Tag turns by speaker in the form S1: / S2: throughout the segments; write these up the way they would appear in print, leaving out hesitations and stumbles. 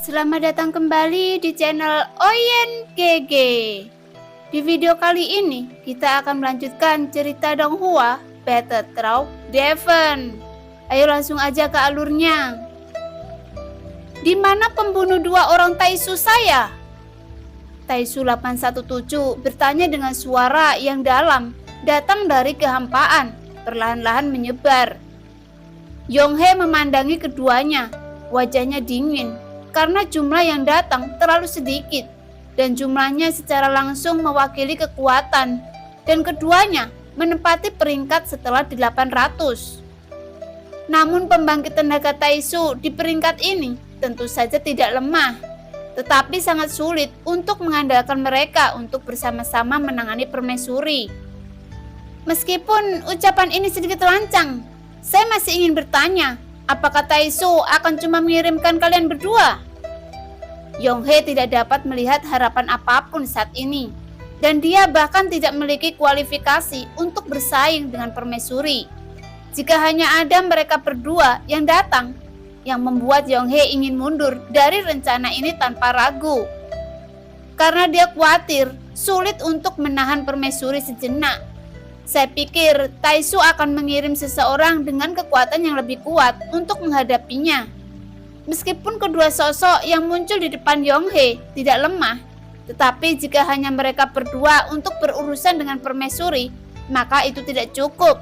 S1: Selamat datang kembali di channel Oyen GG. Di video kali ini kita akan melanjutkan cerita Donghua Battle Through Devon. Ayo langsung aja ke alurnya. Di mana pembunuh dua orang Taisu saya? Taisu 817 bertanya dengan suara yang dalam, datang dari kehampaan, perlahan-lahan menyebar. Yonghe memandangi keduanya, wajahnya dingin karena jumlah yang datang terlalu sedikit dan jumlahnya secara langsung mewakili kekuatan, dan keduanya menempati peringkat setelah 800. Namun pembangkit tenaga Taisu di peringkat ini tentu saja tidak lemah, tetapi sangat sulit untuk mengandalkan mereka untuk bersama-sama menangani permaisuri. Meskipun ucapan ini sedikit lancang, saya masih ingin bertanya, apakah Taisu akan cuma mengirimkan kalian berdua? Yonghe tidak dapat melihat harapan apapun saat ini, dan dia bahkan tidak memiliki kualifikasi untuk bersaing dengan permaisuri. Jika hanya ada mereka berdua yang datang, yang membuat Yonghe ingin mundur dari rencana ini tanpa ragu. Karena dia khawatir sulit untuk menahan permaisuri sejenak. Saya pikir Taisu akan mengirim seseorang dengan kekuatan yang lebih kuat untuk menghadapinya. Meskipun kedua sosok yang muncul di depan Yonghe tidak lemah, tetapi jika hanya mereka berdua untuk berurusan dengan permaisuri, maka itu tidak cukup.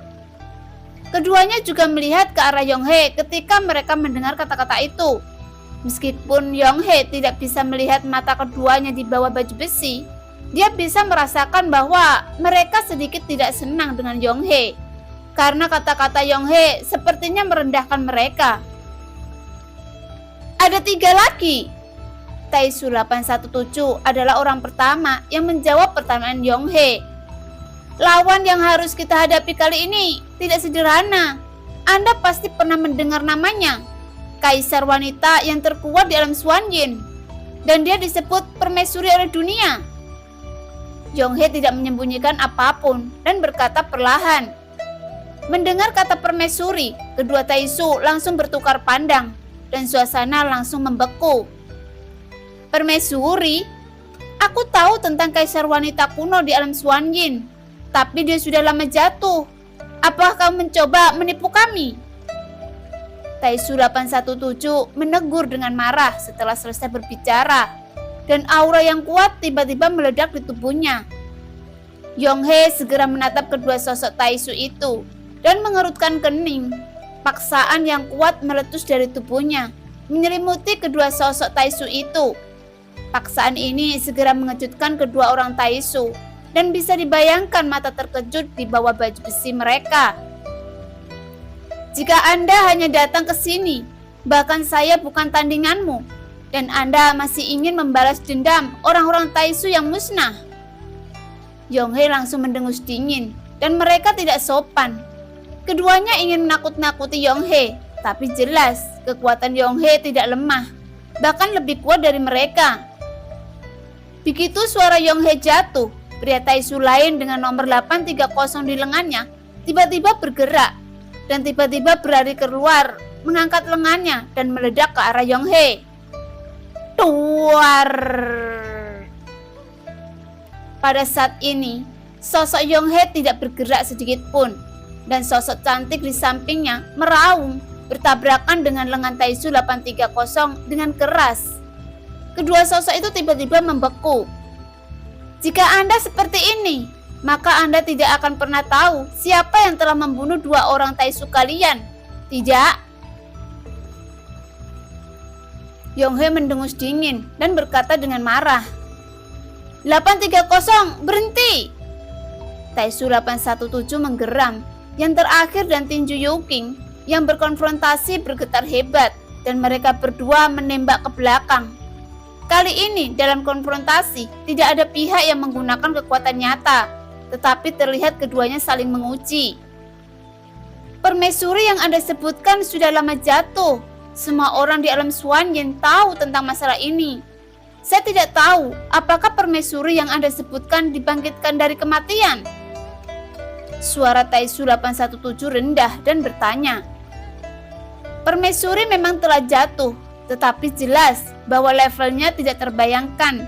S1: Keduanya juga melihat ke arah Yonghe ketika mereka mendengar kata-kata itu. Meskipun Yonghe tidak bisa melihat mata keduanya di bawah baju besi, dia bisa merasakan bahwa mereka sedikit tidak senang dengan Yonghe, karena kata-kata Yonghe sepertinya merendahkan mereka. Ada 3 lagi. Taisu 817 adalah orang pertama yang menjawab pertanyaan Yonghe. Lawan yang harus kita hadapi kali ini tidak sederhana. Anda pasti pernah mendengar namanya, Kaisar wanita yang terkuat di alam Xuanyin, dan dia disebut permaisuri oleh dunia. Yonghe tidak menyembunyikan apapun dan berkata perlahan. Mendengar kata permaisuri, kedua Taisu langsung bertukar pandang dan suasana langsung membeku. Permaisuri? Aku tahu tentang kaisar wanita kuno di alam Xuanyin, tapi dia sudah lama jatuh. Apakah kau mencoba menipu kami? Taisu 817 menegur dengan marah setelah selesai berbicara, dan aura yang kuat tiba-tiba meledak di tubuhnya. Yonghe segera menatap kedua sosok Taisu itu dan mengerutkan kening. Paksaan yang kuat meletus dari tubuhnya, menyelimuti kedua sosok Taisu itu. Paksaan ini segera mengejutkan kedua orang Taisu, dan bisa dibayangkan mata terkejut di bawah baju besi mereka. Jika Anda hanya datang ke sini, bahkan saya bukan tandinganmu, dan Anda masih ingin membalas dendam orang-orang Taisu yang musnah. Yonghe langsung mendengus dingin, dan mereka tidak sopan. Keduanya ingin menakut-nakuti Yonghe, tapi jelas kekuatan Yonghe tidak lemah, bahkan lebih kuat dari mereka. Begitu suara Yonghe jatuh, pria Taisu lain dengan nomor 830 di lengannya tiba-tiba bergerak, dan tiba-tiba berlari keluar, mengangkat lengannya dan meledak ke arah Yonghe. Tuar! Pada saat ini, sosok Yonghe tidak bergerak sedikit pun, dan sosok cantik di sampingnya meraung bertabrakan dengan lengan Taisu 830 dengan keras. Kedua sosok itu tiba-tiba membeku. Jika Anda seperti ini, maka Anda tidak akan pernah tahu siapa yang telah membunuh dua orang Taisu kalian, tidak? Yonghe mendengus dingin dan berkata dengan marah. 830, berhenti! Taisu 817 menggeram. Yang terakhir dan tinju Youking yang berkonfrontasi bergetar hebat, dan mereka berdua menembak ke belakang. Kali ini dalam konfrontasi tidak ada pihak yang menggunakan kekuatan nyata, tetapi terlihat keduanya saling menguji. Permaisuri yang Anda sebutkan sudah lama jatuh. Semua orang di alam Xuanyin tahu tentang masalah ini. Saya tidak tahu apakah permaisuri yang Anda sebutkan dibangkitkan dari kematian. Suara Taisu 817 rendah dan bertanya. Permaisuri memang telah jatuh, tetapi jelas bahwa levelnya tidak terbayangkan.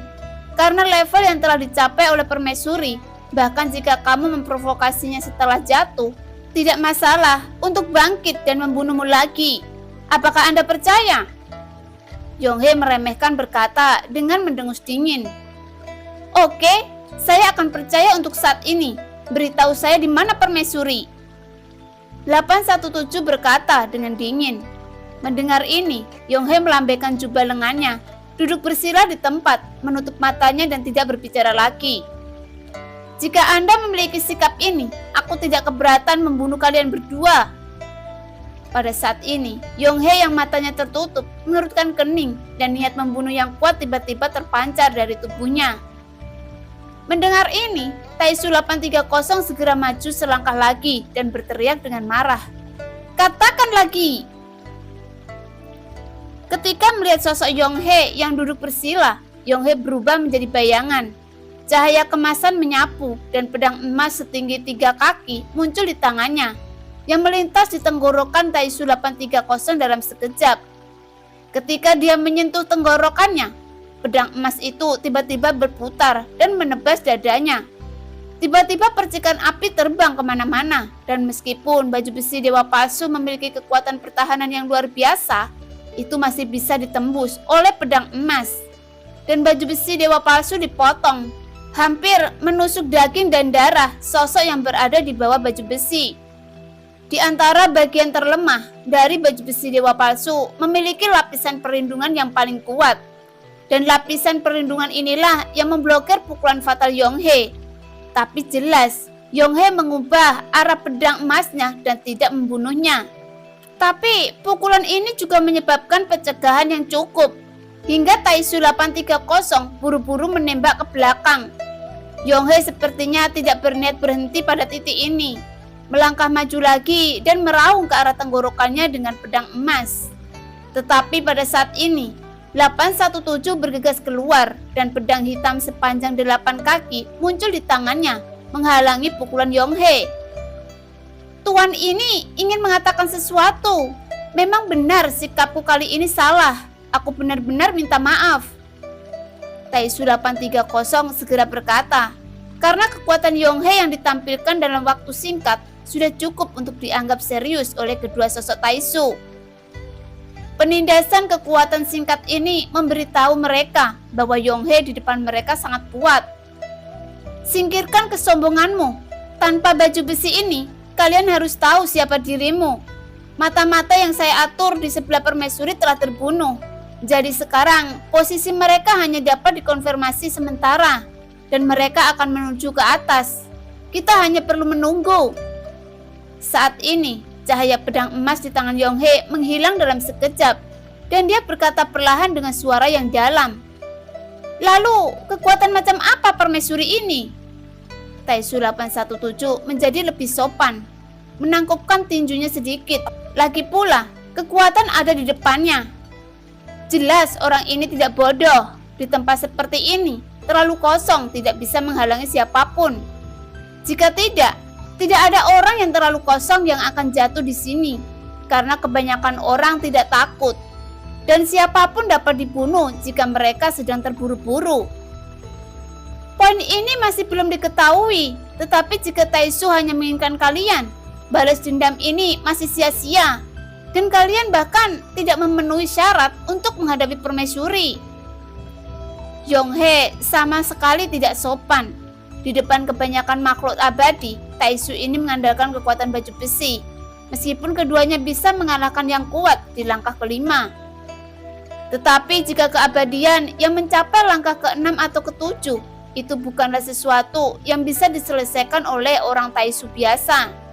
S1: Karena level yang telah dicapai oleh permaisuri, bahkan jika kamu memprovokasinya setelah jatuh, tidak masalah untuk bangkit dan membunuhmu lagi. Apakah Anda percaya? Yonghye meremehkan berkata dengan mendengus dingin. Oke, saya akan percaya untuk saat ini. Beritahu saya di mana permaisuri. 817 berkata dengan dingin. Mendengar ini, Yonghye melambaikan jubah lengannya, duduk bersila di tempat, menutup matanya dan tidak berbicara lagi. Jika Anda memiliki sikap ini, aku tidak keberatan membunuh kalian berdua. Pada saat ini, Yonghye yang matanya tertutup mengerutkan kening dan niat membunuh yang kuat tiba-tiba terpancar dari tubuhnya. Mendengar ini, Taisu 830 segera maju selangkah lagi dan berteriak dengan marah. Katakan lagi! Ketika melihat sosok Yonghye yang duduk bersila, Yonghye berubah menjadi bayangan. Cahaya kemasan menyapu dan pedang emas setinggi 3 kaki muncul di tangannya, yang melintas di tenggorokan Taisu 830 dalam sekejap. Ketika dia menyentuh tenggorokannya, pedang emas itu tiba-tiba berputar dan menebas dadanya. Tiba-tiba percikan api terbang kemana-mana, dan meskipun baju besi dewa palsu memiliki kekuatan pertahanan yang luar biasa, itu masih bisa ditembus oleh pedang emas. Dan baju besi dewa palsu dipotong, hampir menusuk daging dan darah sosok yang berada di bawah baju besi. Di antara bagian terlemah dari baju besi dewa palsu memiliki lapisan perlindungan yang paling kuat. Dan lapisan perlindungan inilah yang memblokir pukulan fatal Yonghye. Tapi jelas, Yonghye mengubah arah pedang emasnya dan tidak membunuhnya. Tapi pukulan ini juga menyebabkan pencegahan yang cukup, hingga Taisu 830 buru-buru menembak ke belakang. Yonghye sepertinya tidak berniat berhenti pada titik ini. Melangkah maju lagi dan meraung ke arah tenggorokannya dengan pedang emas. Tetapi pada saat ini, 817 bergegas keluar dan pedang hitam sepanjang 8 kaki muncul di tangannya, menghalangi pukulan Yonghye. Tuan ini ingin mengatakan sesuatu. Memang benar sikapku kali ini salah. Aku benar-benar minta maaf. Taisu 830 segera berkata, karena kekuatan Yonghye yang ditampilkan dalam waktu singkat sudah cukup untuk dianggap serius oleh kedua sosok Taisu. Penindasan kekuatan singkat ini memberitahu mereka bahwa Yonghye di depan mereka sangat kuat. Singkirkan kesombonganmu. Tanpa baju besi ini, kalian harus tahu siapa dirimu. Mata-mata yang saya atur di sebelah permaisuri telah terbunuh. Jadi sekarang posisi mereka hanya dapat dikonfirmasi sementara dan mereka akan menuju ke atas. Kita hanya perlu menunggu. Saat ini, cahaya pedang emas di tangan Yonghye menghilang dalam sekejap dan dia berkata perlahan dengan suara yang dalam. Lalu, kekuatan macam apa permaisuri ini? Taisu 817 menjadi lebih sopan, menangkupkan tinjunya sedikit. Lagi pula, kekuatan ada di depannya. Jelas orang ini tidak bodoh. Di tempat seperti ini, terlalu kosong, tidak bisa menghalangi siapapun. Jika tidak ada orang yang terlalu kosong yang akan jatuh di sini, karena kebanyakan orang tidak takut. Dan siapapun dapat dibunuh jika mereka sedang terburu-buru. Poin ini masih belum diketahui, tetapi jika Taisu hanya menginginkan kalian, balas dendam ini masih sia-sia. Dan kalian bahkan tidak memenuhi syarat untuk menghadapi permaisuri. Yonghye sama sekali tidak sopan. Di depan kebanyakan makhluk abadi, Taisu ini mengandalkan kekuatan baju besi. Meskipun keduanya bisa mengalahkan yang kuat di langkah kelima. Tetapi jika keabadian yang mencapai langkah ke-6 atau ke-7, itu bukanlah sesuatu yang bisa diselesaikan oleh orang Taisu biasa.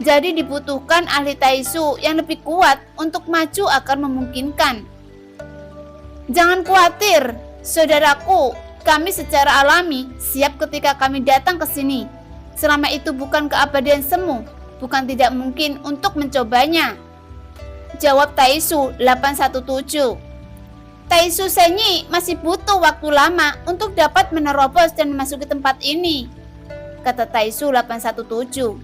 S1: Jadi dibutuhkan ahli Taisu yang lebih kuat untuk maju agar memungkinkan. Jangan khawatir, saudaraku, kami secara alami siap ketika kami datang ke sini. Selama itu bukan keabadian semu, bukan tidak mungkin untuk mencobanya. Jawab Taisu 817. Taisu Senyi masih butuh waktu lama untuk dapat menerobos dan memasuki tempat ini, kata Taisu 817.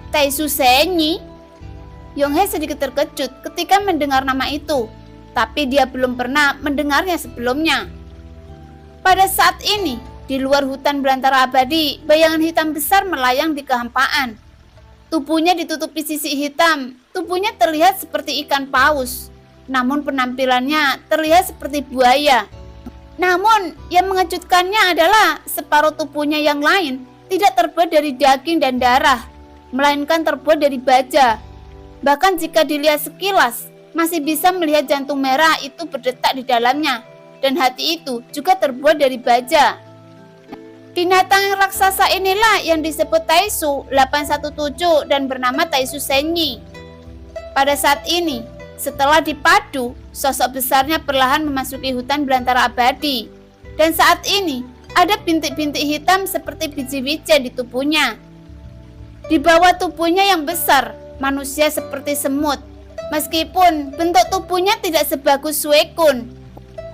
S1: Taisu Senyi? Yonghye sedikit terkejut ketika mendengar nama itu. tapi dia belum pernah mendengarnya sebelumnya. Pada saat ini, di luar hutan belantara abadi, bayangan hitam besar melayang di kehampaan. Tubuhnya ditutupi sisik hitam, tubuhnya terlihat seperti ikan paus, namun penampilannya terlihat seperti buaya. Namun, yang mengejutkannya adalah separuh tubuhnya yang lain tidak terbuat dari daging dan darah, melainkan terbuat dari baja. Bahkan jika dilihat sekilas, masih bisa melihat jantung merah itu berdetak di dalamnya, dan hati itu juga terbuat dari baja. Binatang yang raksasa inilah yang disebut Taisu 817 dan bernama Taisu Senyi. Pada saat ini, setelah dipadu, sosok besarnya perlahan memasuki hutan belantara abadi. Dan saat ini, ada bintik-bintik hitam seperti biji wijen di tubuhnya. Di bawah tubuhnya yang besar, manusia seperti semut. Meskipun bentuk tubuhnya tidak sebagus Suekun,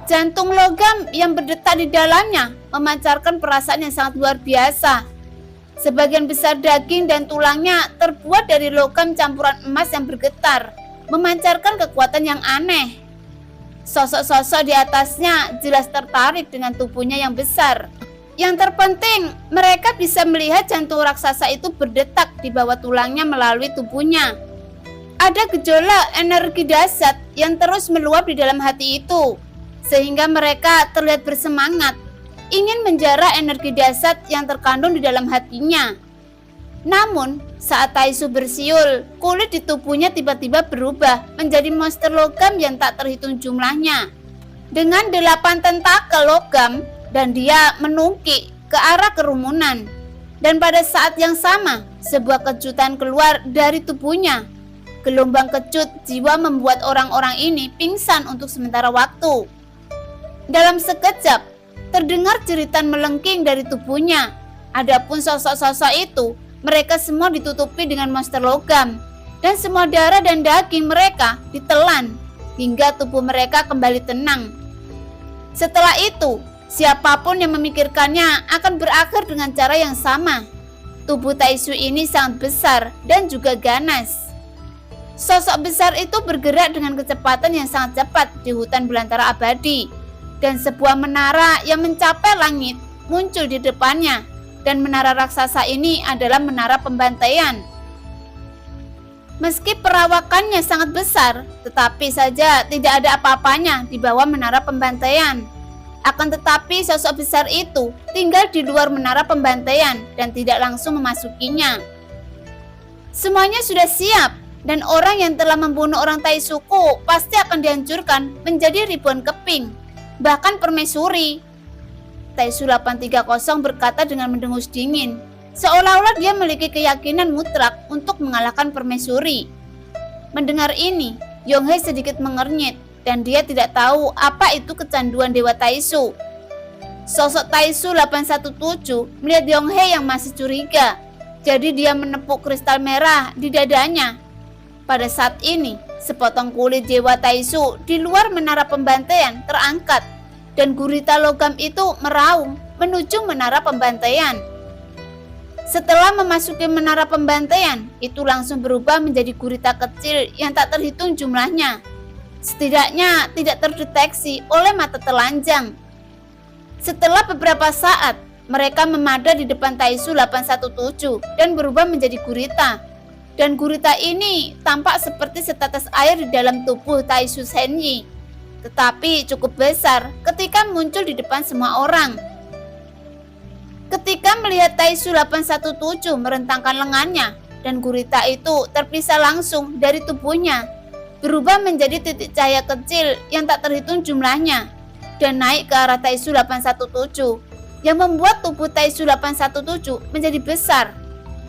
S1: jantung logam yang berdetak di dalamnya memancarkan perasaan yang sangat luar biasa. Sebagian besar daging dan tulangnya terbuat dari logam campuran emas yang bergetar, memancarkan kekuatan yang aneh. Sosok-sosok di atasnya jelas tertarik dengan tubuhnya yang besar. Yang terpenting, mereka bisa melihat jantung raksasa itu berdetak di bawah tulangnya melalui tubuhnya. Ada gejolak energi dahsyat yang terus meluap di dalam hati itu, sehingga mereka terlihat bersemangat, ingin menjarah energi dahsyat yang terkandung di dalam hatinya. Namun, saat Taisu bersiul, kulit di tubuhnya tiba-tiba berubah menjadi monster logam yang tak terhitung jumlahnya. Dengan 8 tentakel logam, dan dia menungkik ke arah kerumunan. Dan pada saat yang sama, sebuah kejutan keluar dari tubuhnya. Gelombang kecut jiwa membuat orang-orang ini pingsan untuk sementara waktu. Dalam sekejap, terdengar jeritan melengking dari tubuhnya. Adapun sosok-sosok itu, mereka semua ditutupi dengan monster logam, dan semua darah dan daging mereka ditelan hingga tubuh mereka kembali tenang. Setelah itu, siapapun yang memikirkannya akan berakhir dengan cara yang sama. Tubuh Taisu ini sangat besar dan juga ganas. Sosok besar itu bergerak dengan kecepatan yang sangat cepat di hutan belantara abadi, dan sebuah menara yang mencapai langit muncul di depannya. Dan menara raksasa ini adalah menara pembantaian. Meski perawakannya sangat besar, tetapi saja tidak ada apa-apanya di bawah menara pembantaian. Akan tetapi sosok besar itu tinggal di luar menara pembantaian dan tidak langsung memasukinya. Semuanya sudah siap, dan orang yang telah membunuh orang Taisuku pasti akan dihancurkan menjadi ribuan keping, bahkan permaisuri. Taisu 830 berkata dengan mendengus dingin, seolah-olah dia memiliki keyakinan mutlak untuk mengalahkan permaisuri. Mendengar ini, Yonghei sedikit mengernyit, dan dia tidak tahu apa itu kecanduan Dewa Taisu. Sosok Taisu 817 melihat Yonghei yang masih curiga, jadi dia menepuk kristal merah di dadanya. Pada saat ini, sepotong kulit Dewa Taisu di luar menara pembantaian terangkat, dan gurita logam itu meraung menuju menara pembantaian. Setelah memasuki menara pembantaian, itu langsung berubah menjadi gurita kecil yang tak terhitung jumlahnya. Setidaknya tidak terdeteksi oleh mata telanjang. Setelah beberapa saat, mereka memada di depan Taisu 817 dan berubah menjadi gurita. Dan gurita ini tampak seperti setetes air di dalam tubuh Taisu Senyi, tetapi cukup besar ketika muncul di depan semua orang. Ketika melihat Taisu 817 merentangkan lengannya, dan gurita itu terpisah langsung dari tubuhnya, berubah menjadi titik cahaya kecil yang tak terhitung jumlahnya, dan naik ke arah Taisu 817, yang membuat tubuh Taisu 817 menjadi besar,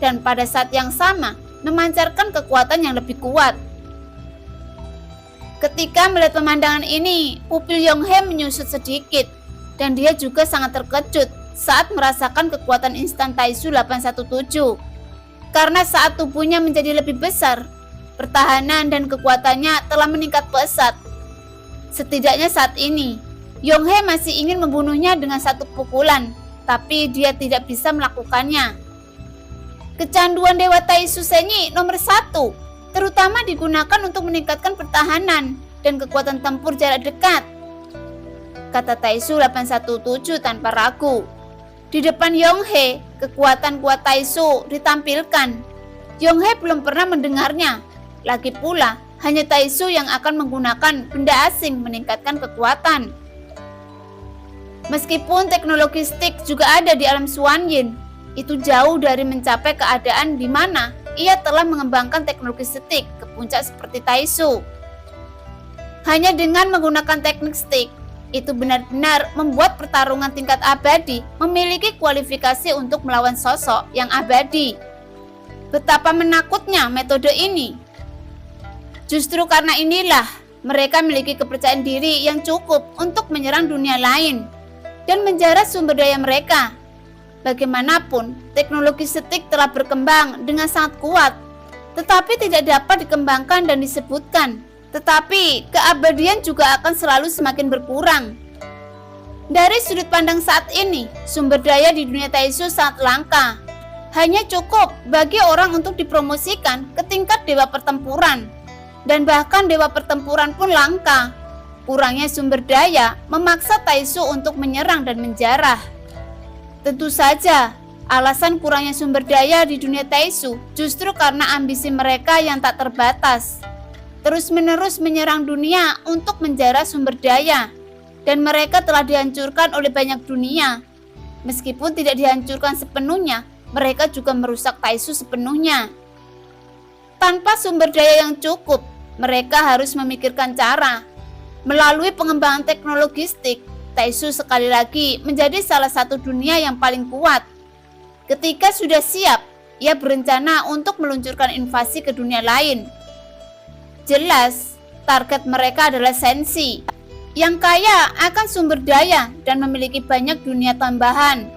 S1: dan pada saat yang sama memancarkan kekuatan yang lebih kuat. Ketika melihat pemandangan ini, pupil Yonghei menyusut sedikit, dan dia juga sangat terkejut saat merasakan kekuatan instan Taisu 817. Karena saat tubuhnya menjadi lebih besar, pertahanan dan kekuatannya telah meningkat pesat. Setidaknya saat ini, Yonghei masih ingin membunuhnya dengan satu pukulan, tapi dia tidak bisa melakukannya. Kecanduan Dewa Taisu Senyi nomor 1 terutama digunakan untuk meningkatkan pertahanan dan kekuatan tempur jarak dekat, kata Taisu 817 tanpa ragu. Di depan Yonghe, kekuatan kuat Taisu ditampilkan. Yonghe belum pernah mendengarnya. Lagi pula, hanya Taisu yang akan menggunakan benda asing meningkatkan kekuatan. Meskipun teknologi stick juga ada di alam Xuanyin, itu jauh dari mencapai keadaan di mana ia telah mengembangkan teknologi stick ke puncak seperti Taisu. Hanya dengan menggunakan teknik stick, itu benar-benar membuat pertarungan tingkat abadi memiliki kualifikasi untuk melawan sosok yang abadi. Betapa menakutnya metode ini. Justru karena inilah mereka memiliki kepercayaan diri yang cukup untuk menyerang dunia lain dan menjarah sumber daya mereka. Bagaimanapun, teknologi stick telah berkembang dengan sangat kuat, tetapi tidak dapat dikembangkan dan disebutkan. Tetapi keabadian juga akan selalu semakin berkurang. Dari sudut pandang saat ini, sumber daya di dunia Taisu sangat langka. Hanya cukup bagi orang untuk dipromosikan ke tingkat dewa pertempuran. Dan bahkan dewa pertempuran pun langka. Kurangnya sumber daya memaksa Taisu untuk menyerang dan menjarah. Tentu saja, alasan kurangnya sumber daya di dunia Taisu justru karena ambisi mereka yang tak terbatas. Terus-menerus menyerang dunia untuk menjarah sumber daya. Dan mereka telah dihancurkan oleh banyak dunia. Meskipun tidak dihancurkan sepenuhnya, mereka juga merusak Taisu sepenuhnya. Tanpa sumber daya yang cukup, mereka harus memikirkan cara. Melalui pengembangan teknologi stick, Taisu sekali lagi menjadi salah satu dunia yang paling kuat. Ketika sudah siap, ia berencana untuk meluncurkan invasi ke dunia lain. Jelas, target mereka adalah Sensi, yang kaya akan sumber daya dan memiliki banyak dunia tambahan.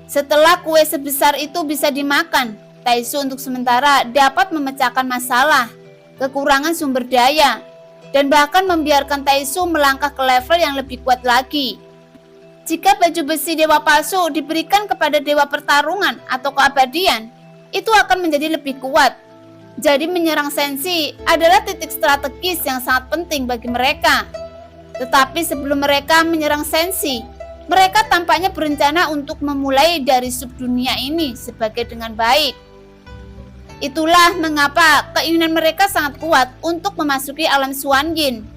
S1: Setelah kue sebesar itu bisa dimakan, Taisu untuk sementara dapat memecahkan masalah, kekurangan sumber daya, dan bahkan membiarkan Taisu melangkah ke level yang lebih kuat lagi. Jika baju besi dewa palsu diberikan kepada dewa pertarungan atau keabadian, itu akan menjadi lebih kuat. Jadi menyerang Sensi adalah titik strategis yang sangat penting bagi mereka. Tetapi sebelum mereka menyerang Sensi, mereka tampaknya berencana untuk memulai dari subdunia ini sebagai dengan baik. Itulah mengapa keinginan mereka sangat kuat untuk memasuki alam Xuanyin.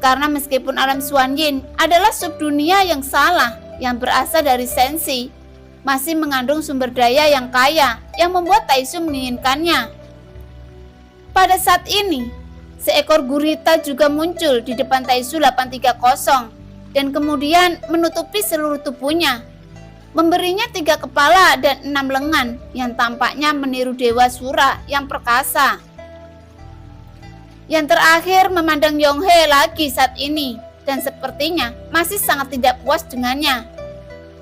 S1: Karena meskipun alam Xuanyin adalah subdunia yang salah yang berasal dari Sensi, masih mengandung sumber daya yang kaya yang membuat Taisu menginginkannya. Pada saat ini, seekor gurita juga muncul di depan Taisu 830 dan kemudian menutupi seluruh tubuhnya. Memberinya 3 kepala dan 6 lengan yang tampaknya meniru Dewa Sura yang perkasa. Yang terakhir memandang Yonghe lagi saat ini dan sepertinya masih sangat tidak puas dengannya.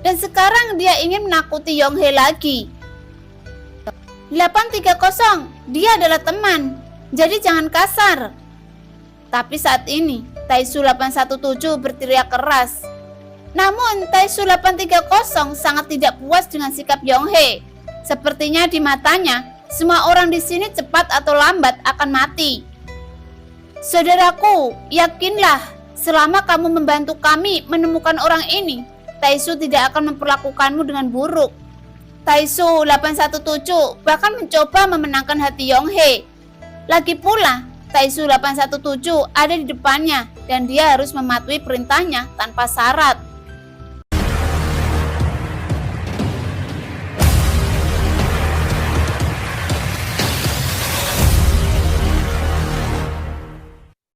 S1: Dan sekarang dia ingin menakuti Yonghe lagi. 830, dia adalah teman, jadi jangan kasar. Tapi saat ini Taisu 817 berteriak keras. Namun Taisu 830 sangat tidak puas dengan sikap Yonghe. Sepertinya di matanya, semua orang di sini cepat atau lambat akan mati. Saudaraku, yakinlah, selama kamu membantu kami menemukan orang ini, Taisu tidak akan memperlakukanmu dengan buruk. Taisu 817 bahkan mencoba memenangkan hati Yonghe. Lagi pula, Taisu 817 ada di depannya dan dia harus mematuhi perintahnya tanpa syarat.